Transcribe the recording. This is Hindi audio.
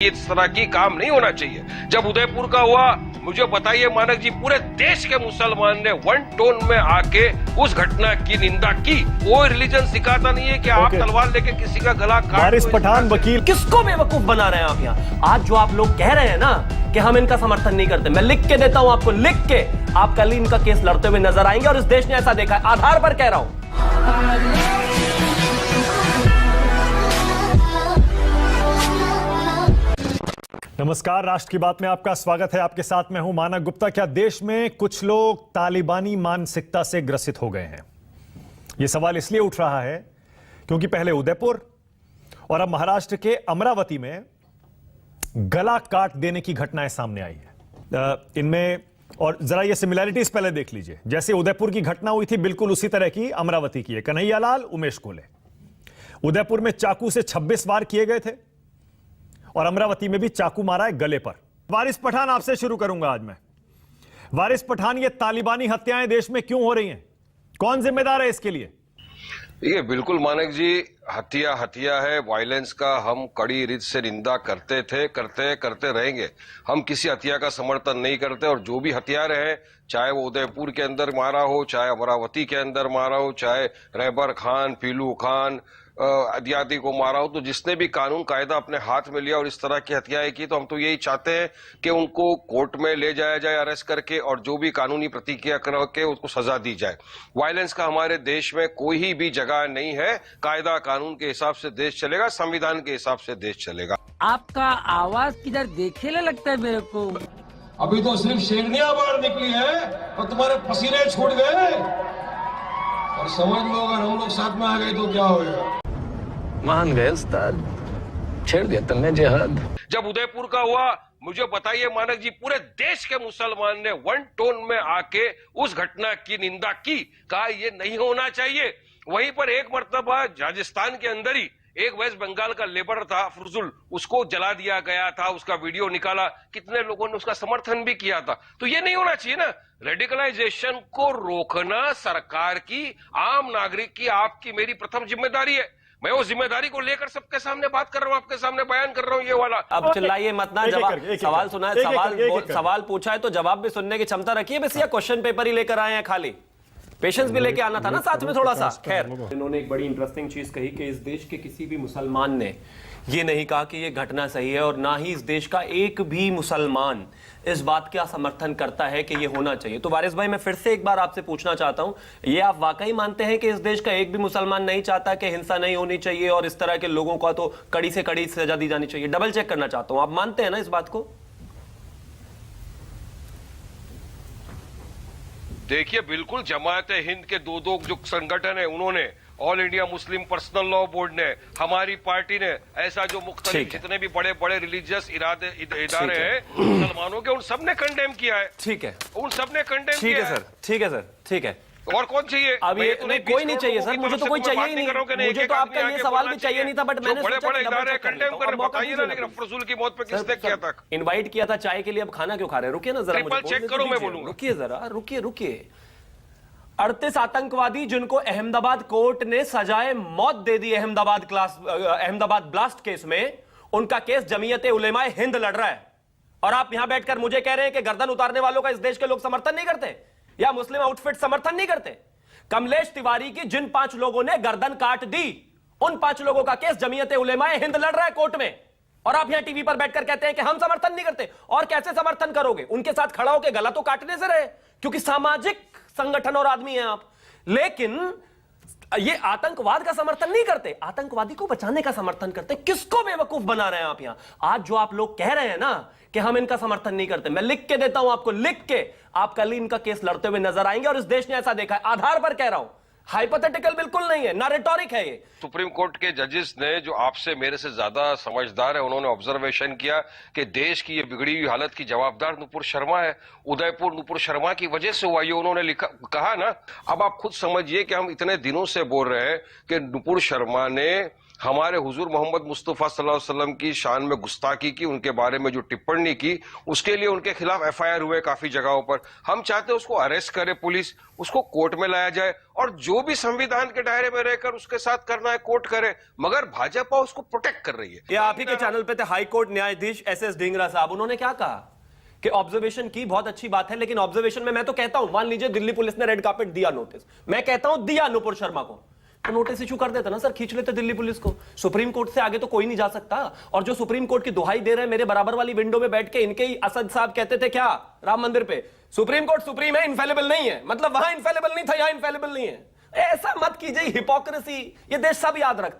इस तरह की काम नहीं होना चाहिए। जब उदयपुर का हुआ, मुझे बताइए मानक जी, पूरे देश के मुसलमान ने वन टोन में आके उस घटना की निंदा की। कोई रिलीजन सिखाता नहीं है कि आप तलवार लेके किसी का गला काट। वारिस पठान वकील किसको बेवकूफ बना रहे हैं आप यहाँ? आज जो आप लोग कह रहे हैं ना कि हम इनका समर्थन नहीं करते, मैं लिख के देता हूं आपको, लिख के। आप कल इनका केस लड़ते हुए नजर आएंगे और इस देश ने ऐसा देखा है, आधार पर कह रहा हूं। नमस्कार, राष्ट्र की बात में आपका स्वागत है। आपके साथ मैं हूं मानक गुप्ता। क्या देश में कुछ लोग तालिबानी मानसिकता से ग्रसित हो गए हैं? यह सवाल इसलिए उठ रहा है क्योंकि पहले उदयपुर और अब महाराष्ट्र के अमरावती में गला काट देने की घटनाएं सामने आई है। इनमें और जरा ये सिमिलैरिटीज पहले देख लीजिए। जैसे उदयपुर की घटना हुई थी, बिल्कुल उसी तरह की अमरावती की है। कन्हैयालाल, उमेश कोले। उदयपुर में चाकू से 26 वार किए गए थे और अमरावती में भी चाकू मारा है गले पर। वारिस पठान, आपसे शुरू करूंगा आज मैं। वारिस पठान, ये तालिबानी हत्याएं देश में क्यों हो रही हैं? कौन जिम्मेदार है इसके लिए? ये बिल्कुल मानक जी, हत्या है। वायलेंस का हम कड़ी रीत से निंदा करते थे, करते रहेंगे। हम किसी हत्या का समर्थन नहीं करते। और जो भी हत्यारे हैं, चाहे वो उदयपुर के अंदर मारा हो, चाहे अमरावती के अंदर मारा हो, चाहे रहबर खान, पीलू खान आदियाती को मारा हो, तो जिसने भी कानून कायदा अपने हाथ में लिया और इस तरह की हत्याएं की, तो हम तो यही चाहते हैं कि उनको कोर्ट में ले जाया जाए अरेस्ट करके, और जो भी कानूनी प्रतिक्रिया करके उसको सजा दी जाए। वायलेंस का हमारे देश में कोई भी जगह नहीं है। कायदा कानून के हिसाब से देश चलेगा, संविधान के हिसाब से देश चलेगा। आपका आवाज किधर देखेले लगता है मेरे को। अभी तो सिर्फ शेरनियां बाहर निकली है और तुम्हारे पसीने छूट गए। और समझ लो, अगर हम लोग साथ में आ गए तो क्या होगा। मान गए उस्ताद, छेड़ दिया तुमने जिहाद। जब उदयपुर का हुआ, मुझे बताइए मानक जी, पूरे देश के मुसलमान ने वन टोन में आके उस घटना की निंदा की, कहा ये नहीं होना चाहिए। वहीं पर एक मर्तबा राजस्थान के अंदर ही एक वेस्ट बंगाल का लेबर था फुजुल, उसको जला दिया गया था, उसका वीडियो निकाला, कितने लोगों ने उसका समर्थन भी किया था। तो ये नहीं होना चाहिए ना। रेडिकलाइजेशन को रोकना सरकार की, आम नागरिक की, आपकी मेरी प्रथम जिम्मेदारी है। मैं वो जिम्मेदारी को लेकर सबके सामने बात कर रहा हूं, आपके सामने बयान कर रहा हूं, ये वाला। अब चिल्लाइए मत ना। सवाल सुना है, सवाल पूछा है तो जवाब भी सुनने की क्षमता रखिए। बस या क्वेश्चन पेपर ही लेकर आए हैं खाली? पेशेंस भी लेके आना था ना साथ में थोड़ा सा। खैर, इन्होंने एक बड़ी इंटरेस्टिंग चीज कही कि इस देश के किसी भी मुसलमान ने ये नहीं कहा कि ये घटना सही है, और ना ही इस देश का एक भी मुसलमान इस बात का समर्थन करता है कि ये होना चाहिए। तो वारिस भाई, मैं फिर से एक बार आपसे पूछना चाहता हूं, ये आप वाकई मानते हैं कि इस देश का एक भी मुसलमान नहीं चाहता कि हिंसा नहीं होनी चाहिए और इस तरह के लोगों का तो कड़ी से कड़ी सजा दी जानी चाहिए? डबल चेक करना चाहता हूं, आप मानते हैं ना इस बात को? देखिए, बिल्कुल जमात हिंद के दो जो संगठन है, उन्होंने, all India Muslim personal law board ने, हमारी पार्टी ने, ऐसा जो मुख्तलिफ जितने भी बड़े बड़े रिलीजियस इदारे हैं मुसलमानों के, उन सब ने कंडेम किया है। ठीक है, उन सब ने कंडेम किया है। ठीक है सर, ठीक है। और कौन चाहिए? अब ये नहीं, कोई नहीं चाहिए सर, मुझे तो कोई चाहिए ही नहीं। मुझे तो आपका ये सवाल भी चाहिए नहीं था, बट मैंने बड़े बड़े इदारे कंडेम कर, बताइए ना, लेकिन अफजल की मौत पे किसने किया था? इनवाइट किया था चाय के लिए, अब खाना क्यों खा रहे हैं? रुकिए ना जरा, मुझे चेक करो, मैं बोलूंगा। रुकिए जरा, रुकिए। 38 आतंकवादी जिनको अहमदाबाद कोर्ट ने सजाए मौत दे दी अहमदाबाद ब्लास्ट केस में, उनका केस जमीयत उलेमाए हिंद लड़ रहा है। और आप यहां बैठकर मुझे कह रहे हैं कि गर्दन उतारने वालों का इस देश के लोग समर्थन नहीं करते, या मुस्लिम आउटफिट समर्थन नहीं करते। कमलेश तिवारी की जिन 5 लोगों ने गर्दन काट दी, उन 5 लोगों का केस जमीयत उलेमाए हिंद लड़ रहा है कोर्ट में। और आप यहां टीवी पर बैठकर कहते हैं कि हम समर्थन नहीं करते। और कैसे समर्थन करोगे? उनके साथ खड़ा होकर गला तो काटने से रहे, क्योंकि सामाजिक संगठन और आदमी हैं आप। लेकिन ये आतंकवाद का समर्थन नहीं करते, आतंकवादी को बचाने का समर्थन करते। किसको बेवकूफ बना रहे हैं आप यहां? आज जो आप लोग कह रहे हैं ना कि हम इनका समर्थन नहीं करते, मैं लिख के देता हूं आपको, लिख के। आप कल इनका केस लड़ते हुए नजर आएंगे और इस देश ने ऐसा देखा है, आधार पर कह रहा हूं। हाइपोथेटिकल बिल्कुल नहीं है, ना रिटोरिक है ये। सुप्रीम कोर्ट के जजेस ने, जो आपसे मेरे से ज्यादा समझदार है, उन्होंने ऑब्जर्वेशन किया कि देश की ये बिगड़ी हुई हालत की जवाबदार नुपुर शर्मा है। उदयपुर नुपुर शर्मा की वजह से हुआ, ये उन्होंने कहा ना। अब आप खुद समझिए कि हम इतने दिनों से बोल रहे हैं कि नुपुर शर्मा ने हमारे हुजूर मोहम्मद मुस्तफ़ा सल्लल्लाहु अलैहि वसल्लम की शान में गुस्ताखी की, उनके बारे में जो टिप्पणी की, उसके लिए उनके खिलाफ एफआईआर हुए काफी जगहों पर। हम चाहते हैं उसको अरेस्ट करे पुलिस, उसको कोर्ट में लाया जाए और जो भी संविधान के दायरे में रहकर उसके साथ करना है कोर्ट करे, मगर भाजपा उसको प्रोटेक्ट कर रही है। ये आप ही के चैनल पे थे हाई कोर्ट न्यायाधीश एसएस ढींगरा साहब, उन्होंने क्या कहा कि ऑब्जर्वेशन की बहुत अच्छी बात है, लेकिन ऑब्जर्वेशन में मैं तो कहता हूं, मान लीजिए दिल्ली पुलिस ने रेड कार्पेट दिया नोटिस, मैं कहता हूं दिया नुपुर शर्मा को, तो नोटिस इशू कर देता ना सर, खींच लेते दिल्ली पुलिस को। सुप्रीम कोर्ट से आगे तो कोई नहीं जा सकता। और जो सुप्रीम कोर्ट की दुहाई दे रहे हैं मेरे बराबर वाली विंडो में बैठ के, इनके ही असद साहब कहते थे क्या राम मंदिर पे, सुप्रीम कोर्ट सुप्रीम है, इनफेलेबल नहीं है, मतलब वहां इनफेलेबल नहीं था, यहां इनफेलेबल नहीं है। ऐसा मत कीजिए, हिपोक्रेसी ये देश सब याद रखता है।